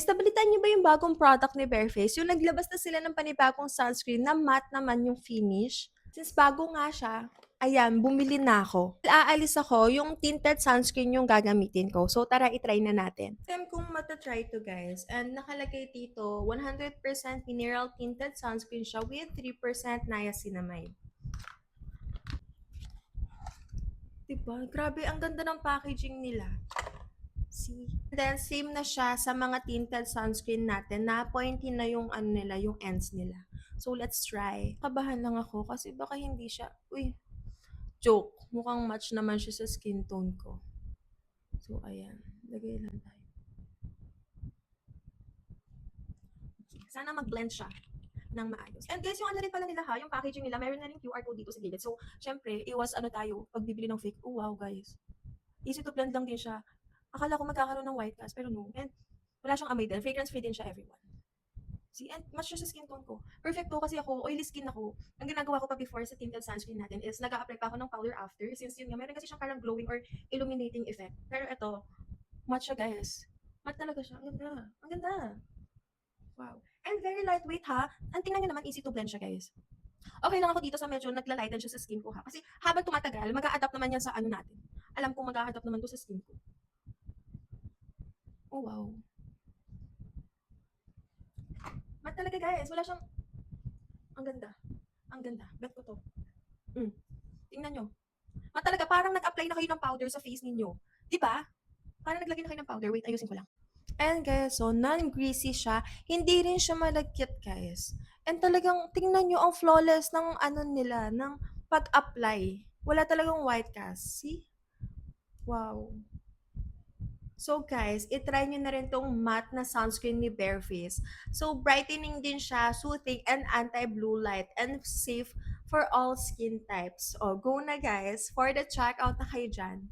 nabalitaan niyo ba yung bagong product ni Bareface? Yung naglabas na sila ng panibagong sunscreen na matte naman yung finish. Since bago nga siya, ayan, bumili na ako. Aalis ako, yung tinted sunscreen yung gagamitin ko. So, tara, itry na natin. Time kong matatry to, guys. And nakalagay dito, 100% mineral tinted sunscreen siya with 3% niacinamide. Diba? Grabe, ang ganda ng packaging nila. See? Then, same na siya sa mga tinted sunscreen natin na pointy na yung ano nila, yung ends nila. So, let's try. Kabahan lang ako kasi baka hindi siya, uy, joke. Mukhang match naman siya sa skin tone ko. So, ayan. Lagay lang tayo. Sana mag-blend siya ng maayos. And guys, yung ano rin pala nila ha, yung packaging nila, meron na rin QR code dito sa gilid. So, syempre, iwas ano tayo, pag bibili ng fake. Oh, wow, guys. Easy to blend lang din siya. Akala ko magkakaroon ng white cast, pero no. And wala siyang amoy din. Fragrance free din siya, everyone. See, and match siya sa skin tone ko. Perfect to kasi ako, oily skin ako. Ang ginagawa ko pa before sa tinted sunscreen natin is nag-a-apply pa ako ng powder after since yun nga, meron kasi siyang parang glowing or illuminating effect. Pero ito, match siya guys. Matte talaga siya. Ang ganda. Ang ganda. Wow. And very lightweight ha. Ang tingnan nyo naman, easy to blend siya guys. Okay lang ako dito sa medyo nagla-lighten siya sa skin ko ha. Kasi habang tumatagal, mag-a-adapt naman yan sa ano natin. Alam ko mag-a-adapt naman to sa skin ko. Oh wow. Matte talaga guys. Wala siyang... Ang ganda. Ang ganda. Bet ko to. Tingnan nyo. Matte talaga. Parang nag-apply na kayo ng powder sa face ninyo. Di ba? Parang naglagay na kayo ng powder. Wait, ayusin ko lang. And guys, so non-greasy siya. Hindi rin siya malagkit guys. And talagang tingnan nyo ang flawless ng ano nila, ng pag-apply. Wala talagang white cast. See? Wow. So guys, itry nyo na rin tong matte na sunscreen ni Bareface. So brightening din siya, soothing and anti-blue light and safe for all skin types. O, go na guys. For the checkout na kayo dyan.